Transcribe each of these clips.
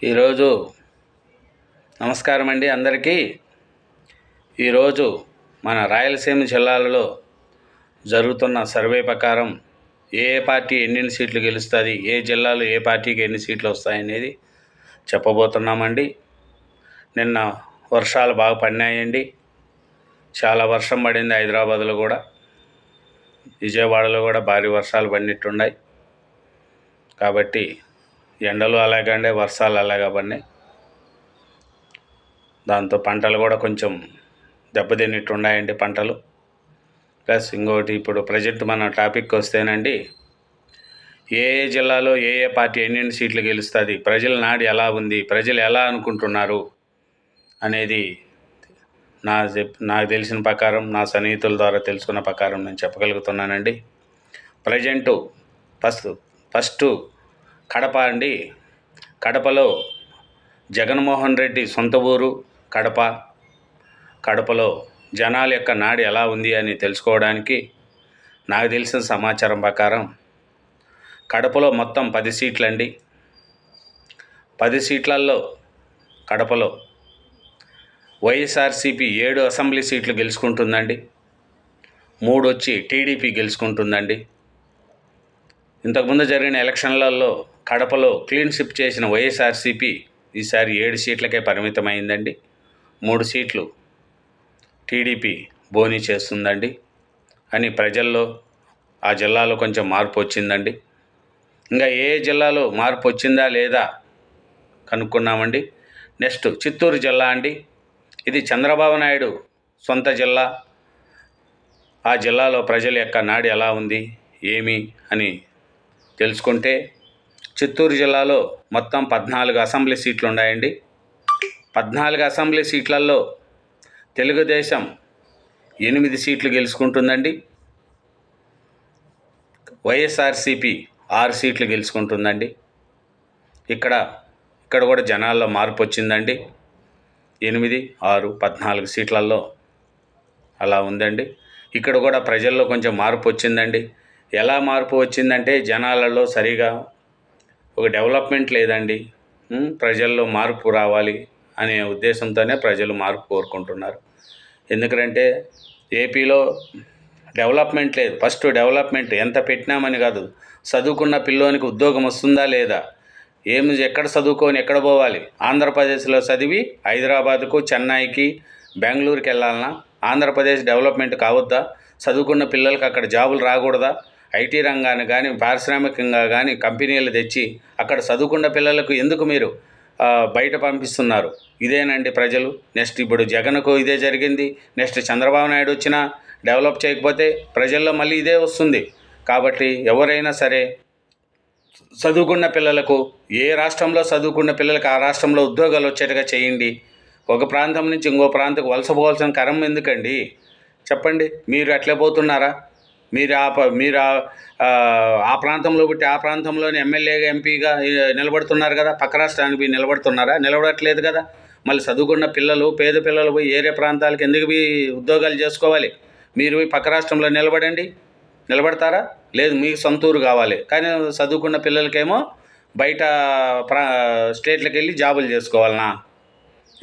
ఈరోజు నమస్కారం అండి అందరికీ. ఈరోజు మన రాయలసీమ జిల్లాలలో జరుగుతున్న సర్వే ప్రకారం ఏ పార్టీ ఎన్ని సీట్లు గెలుస్తుంది, ఏ జిల్లాలో ఏ పార్టీకి ఎన్ని సీట్లు వస్తాయనేది చెప్పబోతున్నామండి. నిన్న వర్షాలు బాగా పడినాయండి. చాలా వర్షం పడింది. హైదరాబాద్లో కూడా, విజయవాడలో కూడా భారీ వర్షాలు పడినట్టున్నాయి. కాబట్టి ఎండలు అలాగండే, వర్షాలు అలాగా పడినాయి. దాంతో పంటలు కూడా కొంచెం దెబ్బతిన్నట్టు ఉన్నాయండి పంటలు. ప్లస్ ఇంకోటి, ఇప్పుడు ప్రజెంట్ మన టాపిక్ వస్తేనండి, ఏ జిల్లాలో ఏ పార్టీ ఎన్ని సీట్లు గెలుస్తుంది, ప్రజల నాడి ఎలా ఉంది, ప్రజలు ఎలా అనుకుంటున్నారు అనేది నాకు తెలిసిన ప్రకారం, నా సన్నిహితుల ద్వారా తెలుసుకున్న ప్రకారం నేను చెప్పగలుగుతున్నానండి. ప్రజెంటు ఫస్ట్ కడప అండి. కడపలో జగన్మోహన్ రెడ్డి సొంత ఊరు కడపలో జనాల యొక్క నాడి ఎలా ఉంది అని తెలుసుకోవడానికి నాకు తెలిసిన సమాచారం ప్రకారం కడపలో మొత్తం 10 సీట్లండి. 10 సీట్లలో కడపలో వైఎస్ఆర్సీపీ 7 అసెంబ్లీ సీట్లు గెలుచుకుంటుందండి. 3 వచ్చి టీడీపీ గెలుచుకుంటుందండి. ఇంతకుముందు జరిగిన ఎలక్షన్లలో కడపలో క్లీన్ స్విప్ చేసిన వైఎస్ఆర్సీపీ ఈసారి 7 సీట్లకే పరిమితమైందండి. 3 సీట్లు టీడీపీ బోనీ చేస్తుందండి అని ప్రజల్లో, ఆ జిల్లాలో కొంచెం మార్పు వచ్చిందండి. ఇంకా ఏ జిల్లాలో మార్పు వచ్చిందా లేదా కనుక్కున్నామండి. నెక్స్ట్ చిత్తూరు జిల్లా అండి. ఇది చంద్రబాబు నాయుడు సొంత జిల్లా. ఆ జిల్లాలో ప్రజల యొక్క నాడి ఎలా ఉంది, ఏమి అని తెలుసుకుంటే, చిత్తూరు జిల్లాలో మొత్తం 14 అసెంబ్లీ సీట్లు ఉన్నాయండి. 14 అసెంబ్లీ సీట్లలో తెలుగుదేశం 8 సీట్లు గెలుచుకుంటుందండి. వైఎస్ఆర్సీపీ 6 సీట్లు గెలుచుకుంటుందండి. ఇక్కడ కూడా జనాల్లో మార్పు వచ్చిందండి. 8, 6, 14 సీట్లలో అలా ఉందండి. ఇక్కడ కూడా ప్రజల్లో కొంచెం మార్పు వచ్చిందండి. ఎలా మార్పు వచ్చిందంటే, జనాలలో సరిగా ఒక డెవలప్మెంట్ లేదండి. ప్రజల్లో మార్పు రావాలి అనే ఉద్దేశంతోనే ప్రజలు మార్పు కోరుకుంటున్నారు. ఎందుకంటే ఏపీలో డెవలప్మెంట్ లేదు. ఫస్ట్ డెవలప్మెంట్ ఎంత పెట్టినామని కాదు, చదువుకున్న పిల్లోనికి ఉద్యోగం వస్తుందా లేదా, ఎక్కడ చదువుకొని ఎక్కడ పోవాలి. ఆంధ్రప్రదేశ్లో చదివి హైదరాబాద్కు, చెన్నైకి, బెంగళూరుకి వెళ్ళాలన్నా ఆంధ్రప్రదేశ్ డెవలప్మెంట్ కావద్దా? చదువుకున్న పిల్లలకి అక్కడ జాబులు రాకూడదా? ఐటీ రంగాన్ని కానీ, పారిశ్రామికంగా కానీ కంపెనీలు తెచ్చి అక్కడ చదువుకున్న పిల్లలకు ఎందుకు మీరు బయట పంపిస్తున్నారు? ఇదేనండి ప్రజలు. నెక్స్ట్ ఇప్పుడు జగన్కు ఇదే జరిగింది. నెక్స్ట్ చంద్రబాబు నాయుడు వచ్చినా డెవలప్ చేయకపోతే ప్రజల్లో మళ్ళీ ఇదే వస్తుంది. కాబట్టి ఎవరైనా సరే చదువుకున్న పిల్లలకు, ఏ రాష్ట్రంలో చదువుకున్న పిల్లలకు ఆ రాష్ట్రంలో ఉద్యోగాలు వచ్చేట్టుగా చేయండి. ఒక ప్రాంతం నుంచి ఇంకో ప్రాంతానికి వలసపోవాల్సిన కరం ఎందుకండి? చెప్పండి. మీరు అట్లే పోతున్నారా? మీరు ఆ ప్రాంతంలో పుట్టి ఆ ప్రాంతంలోని ఎమ్మెల్యేగా, ఎంపీగా నిలబడుతున్నారు కదా. పక్క రాష్ట్రానికి పోయి నిలబడుతున్నారా? నిలబడట్లేదు కదా. మళ్ళీ చదువుకున్న పిల్లలు, పేద పిల్లలు పోయి ఏరే ప్రాంతాలకు ఎందుకు పోయి ఉద్యోగాలు చేసుకోవాలి? మీరు పోయి పక్క రాష్ట్రంలో నిలబడతారా? లేదు, మీకు సొంతూరు కావాలి. కానీ చదువుకున్న పిల్లలకేమో బయట స్టేట్లకు వెళ్ళి జాబులు చేసుకోవాలనా?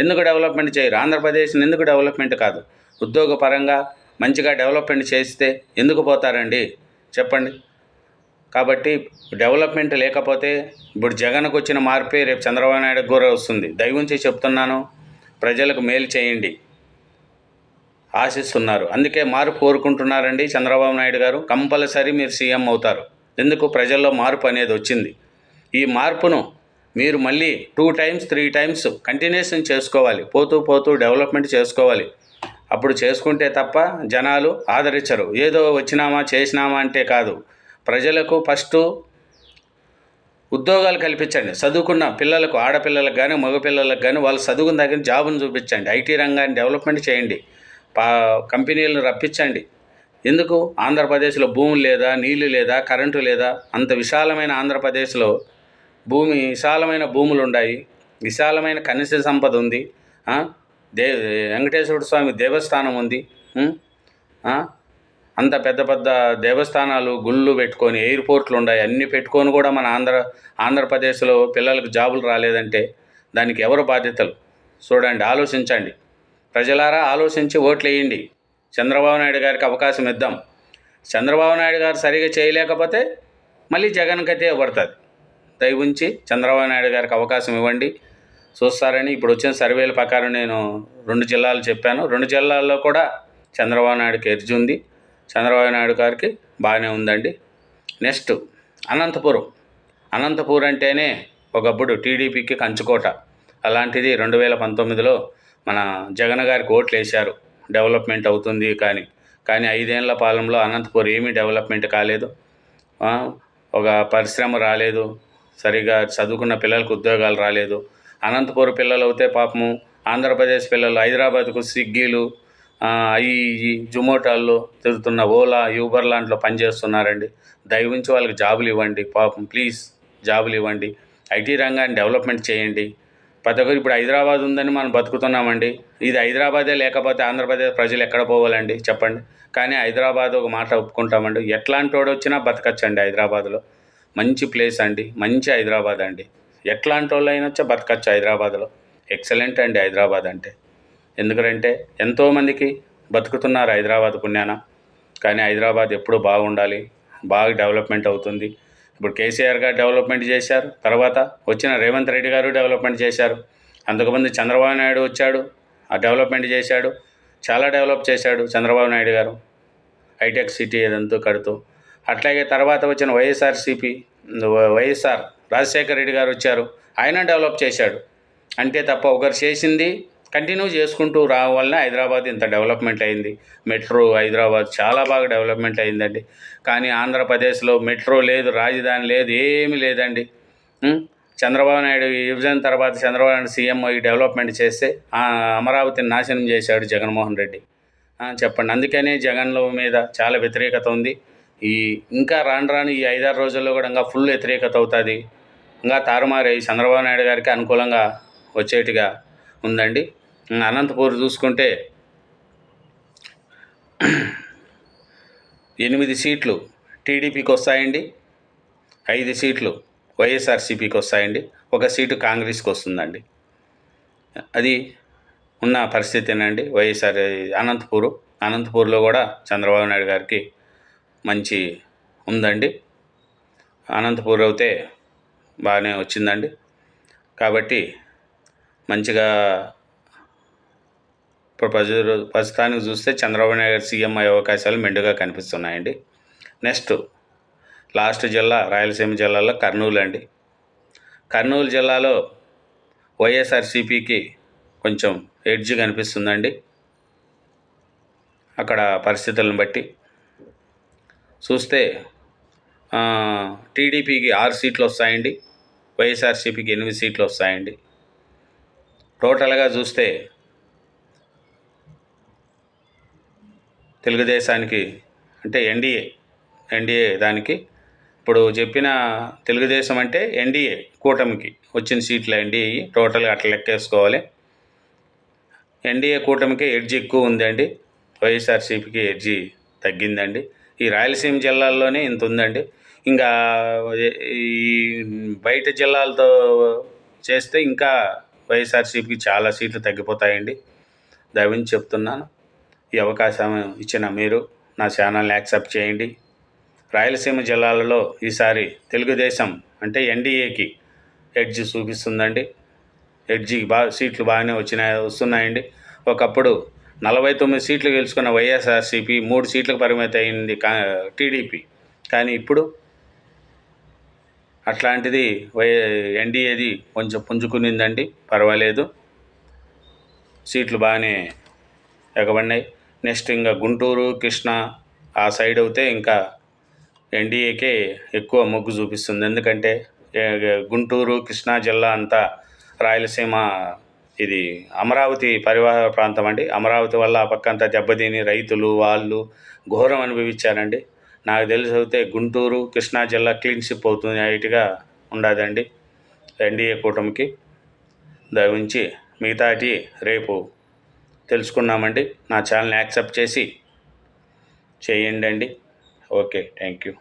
ఎందుకు డెవలప్మెంట్ చేయరు? ఆంధ్రప్రదేశ్ని ఎందుకు డెవలప్మెంట్ కాదు? ఉద్యోగపరంగా మంచిగా డెవలప్మెంట్ చేస్తే ఎందుకు పోతారండి? చెప్పండి. కాబట్టి డెవలప్మెంట్ లేకపోతే ఇప్పుడు జగన్కు వచ్చిన మార్పే రేపు చంద్రబాబు నాయుడుకు కూడా వస్తుంది. దయవుంచి చెప్తున్నాను, ప్రజలకు మేలు చేయండి ఆశిస్తున్నారు. అందుకే మార్పు కోరుకుంటున్నారండి చంద్రబాబు నాయుడు గారు. కంపల్సరీ మీరు సీఎం అవుతారు. ఎందుకు? ప్రజల్లో మార్పు అనేది వచ్చింది. ఈ మార్పును మీరు మళ్ళీ 2 times 3 times కంటిన్యూషన్ చేసుకోవాలి. పోతూ డెవలప్మెంట్ చేసుకోవాలి. అప్పుడు చేసుకుంటే తప్ప జనాలు ఆదరించరు. ఏదో వచ్చినామా చేసినామా అంటే కాదు. ప్రజలకు ఫస్ట్ ఉద్యోగాలు కల్పించండి. చదువుకున్న పిల్లలకు, ఆడపిల్లలకు కానీ మగపిల్లలకు కానీ వాళ్ళు చదువుకున్న దగ్గర జాబును చూపించండి. ఐటీ రంగాన్ని డెవలప్మెంట్ చేయండి. కంపెనీలను రప్పించండి. ఎందుకు? ఆంధ్రప్రదేశ్లో భూములు లేదా, నీళ్లు లేదా, కరెంటు లేదా? అంత విశాలమైన ఆంధ్రప్రదేశ్లో విశాలమైన భూములు ఉన్నాయి, విశాలమైన ఖనిజ సంపద ఉంది, వెంకటేశ్వర స్వామి దేవస్థానం ఉంది. అంత పెద్ద పెద్ద దేవస్థానాలు, గుళ్ళు పెట్టుకొని, ఎయిర్పోర్ట్లు ఉన్నాయి. అన్నీ పెట్టుకొని కూడా మన ఆంధ్రప్రదేశ్లో పిల్లలకు జాబులు రాలేదంటే దానికి ఎవరు బాధ్యతలు చూడండి, ఆలోచించండి. ప్రజలారా ఆలోచించి ఓట్లు వేయండి. చంద్రబాబు నాయుడు గారికి అవకాశం ఇద్దాం. చంద్రబాబు నాయుడు గారు సరిగా చేయలేకపోతే మళ్ళీ జగన్కి అయితే ఇవ్వబడుతుంది. దయ ఉంచి చంద్రబాబు నాయుడు గారికి అవకాశం ఇవ్వండి, చూస్తారని. ఇప్పుడు వచ్చిన సర్వేల ప్రకారం నేను 2 జిల్లాలు చెప్పాను. 2 జిల్లాల్లో కూడా చంద్రబాబు నాయుడుకి ఎడ్జ్ ఉంది. చంద్రబాబు నాయుడు గారికి బాగానే ఉందండి. నెక్స్ట్ అనంతపురం అంటేనే ఒకప్పుడు టీడీపీకి కంచుకోట. అలాంటిది 2019లో మన జగన్ గారికి ఓట్లు వేశారు, డెవలప్మెంట్ అవుతుంది కానీ 5 ఏళ్ల పాలనలో అనంతపురం ఏమీ డెవలప్మెంట్ కాలేదు. ఒక పరిశ్రమ రాలేదు, సరిగా చదువుకున్న పిల్లలకు ఉద్యోగాలు రాలేదు. అనంతపురం పిల్లలు అయితే పాపము ఆంధ్రప్రదేశ్ పిల్లలు హైదరాబాద్కు స్విగ్గీలు ఈ జొమాటోల్లో తిరుగుతున్న ఓలా యూబర్ లాంటిలో పనిచేస్తున్నారండి. దయవుంచి వాళ్ళకి జాబులు ఇవ్వండి, పాపం ప్లీజ్ జాబులు ఇవ్వండి. ఐటీ రంగాన్ని డెవలప్మెంట్ చేయండి. ప్రతి ఒక్కరు ఇప్పుడు హైదరాబాద్ ఉందని మనం బతుకుతున్నామండి. ఇది హైదరాబాదే లేకపోతే ఆంధ్రప్రదేశ్ ప్రజలు ఎక్కడ పోవాలండి చెప్పండి. కానీ హైదరాబాద్ ఒక మాట ఒప్పుకుంటామండి, ఎట్లాంటి వాడు వచ్చినా బతకచ్చండి. హైదరాబాద్లో మంచి ప్లేస్ అండి, మంచి హైదరాబాద్ అండి. ఎట్లాంటి వాళ్ళు అయినా వచ్చా బతకచ్చు హైదరాబాద్లో. ఎక్సలెంట్ అండి హైదరాబాద్ అంటే. ఎందుకంటే ఎంతోమందికి బతుకుతున్నారు హైదరాబాద్ పుణ్యాన. కానీ హైదరాబాద్ ఎప్పుడూ బాగుండాలి, బాగా డెవలప్మెంట్ అవుతుంది. ఇప్పుడు కేసీఆర్ గారు డెవలప్మెంట్ చేశారు, తర్వాత వచ్చిన రేవంత్ రెడ్డి గారు డెవలప్మెంట్ చేశారు. అంతకుముందు చంద్రబాబు నాయుడు వచ్చాడు, ఆ డెవలప్మెంట్ చేశాడు, చాలా డెవలప్ చేశాడు చంద్రబాబు నాయుడు గారు, హైటెక్ సిటీ ఏదంతా కడుతూ. అట్లాగే తర్వాత వచ్చిన వైఎస్ఆర్ రాజశేఖర రెడ్డి గారు వచ్చారు, ఆయన డెవలప్ చేశాడు. అంతే తప్ప ఒకరు చేసింది కంటిన్యూ చేసుకుంటూ రావాలనే హైదరాబాద్ ఇంత డెవలప్మెంట్ అయింది. మెట్రో హైదరాబాద్ చాలా బాగా డెవలప్మెంట్ అయిందండి. కానీ ఆంధ్రప్రదేశ్లో మెట్రో లేదు, రాజధాని లేదు, ఏమీ లేదండి. చంద్రబాబు నాయుడు విభజన తర్వాత చంద్రబాబు నాయుడు సీఎం ఈ డెవలప్మెంట్ చేస్తే అమరావతిని నాశనం చేశాడు జగన్మోహన్ రెడ్డి. చెప్పండి. అందుకనే జగన్ల మీద చాలా వ్యతిరేకత ఉంది. ఇంకా రాను ఈ 5-6 రోజుల్లో కూడా ఇంకా ఫుల్ వ్యతిరేకత అవుతుంది. ఇంకా తారుమారై చంద్రబాబు నాయుడు గారికి అనుకూలంగా వచ్చేట్టుగా ఉందండి. అనంతపూర్ చూసుకుంటే 8 సీట్లు టీడీపీకి వస్తాయండి, 5 సీట్లు వైఎస్ఆర్సీపీకి వస్తాయండి, 1 సీటు కాంగ్రెస్కి వస్తుందండి. అది ఉన్న పరిస్థితేనండి. అనంతపూర్లో కూడా చంద్రబాబు నాయుడు గారికి మంచి ఉందండి. అనంతపూర్ అయితే బాగానే వచ్చిందండి. కాబట్టి మంచిగా ఇప్పుడు ప్రస్తుతానికి చూస్తే చంద్రబాబు నాయుడు గారు సీఎం అయ్యే అవకాశాలు మెండుగా కనిపిస్తున్నాయండి. నెక్స్ట్ లాస్ట్ జిల్లా రాయలసీమ జిల్లాలో కర్నూలు అండి. కర్నూలు జిల్లాలో వైఎస్ఆర్సీపీకి కొంచెం ఎడ్జ్ కనిపిస్తుందండి. అక్కడ పరిస్థితులను బట్టి చూస్తే టీడీపీకి 6 సీట్లు వస్తాయండి, వైఎస్ఆర్సీపీకి 8 సీట్లు వస్తాయండి. టోటల్గా చూస్తే తెలుగుదేశానికి అంటే ఎన్డీఏ దానికి ఇప్పుడు చెప్పిన తెలుగుదేశం అంటే ఎన్డీఏ కూటమికి వచ్చిన సీట్లు ఎన్డీఏ టోటల్గా అట్లా లెక్కేసుకోవాలి. ఎన్డీఏ కూటమికి ఎడ్జి ఎక్కువ ఉందండి, వైఎస్ఆర్సీపీకి ఎడ్జి తగ్గిందండి. ఈ రాయలసీమ జిల్లాల్లోనే ఇంత ఉందండి. ఇంకా ఈ బయట జిల్లాలతో చేస్తే ఇంకా వైఎస్ఆర్సీపీకి చాలా సీట్లు తగ్గిపోతాయండి. దయవించి చెప్తున్నాను. ఈ అవకాశం ఇచ్చిన మీరు నా ఛానల్ని యాక్సెప్ట్ చేయండి. రాయలసీమ జిల్లాలలో ఈసారి తెలుగుదేశం అంటే ఎన్డీఏకి ఎడ్జ్ చూపిస్తుందండి. ఎడ్జికి సీట్లు బాగానే వస్తున్నాయండి. ఒకప్పుడు 49 సీట్లు గెలుచుకున్న వైఎస్ఆర్సీపీ 3 సీట్లకు పరిమితి అయింది టీడీపీ. కానీ ఇప్పుడు అట్లాంటిది ఎన్డీఏది కొంచెం పుంజుకునిందండి, పర్వాలేదు, సీట్లు బాగానే ఎగబడినాయి. నెక్స్ట్ ఇంకా గుంటూరు కృష్ణా ఆ సైడ్ అయితే ఇంకా ఎన్డీఏకే ఎక్కువ మొగ్గు చూపిస్తుంది. ఎందుకంటే గుంటూరు కృష్ణా జిల్లా అంతా రాయలసీమ, ఇది అమరావతి పరివాహక ప్రాంతం అండి. అమరావతి వల్ల ఆ పక్కంతా దెబ్బతిని రైతులు వాళ్ళు ఘోరం అనుభవించారండి. నాకు తెలిసి అయితే గుంటూరు కృష్ణా జిల్లా క్లీన్ షిప్ అవుతుంది హైట్గా ఉండదండి ఎన్డీఏ కూటమికి. దాని నుంచి మిగతాటి రేపు తెలుసుకున్నామండి. నా ఛానల్ని యాక్సెప్ట్ చేయండి అండి. Okay, thank you.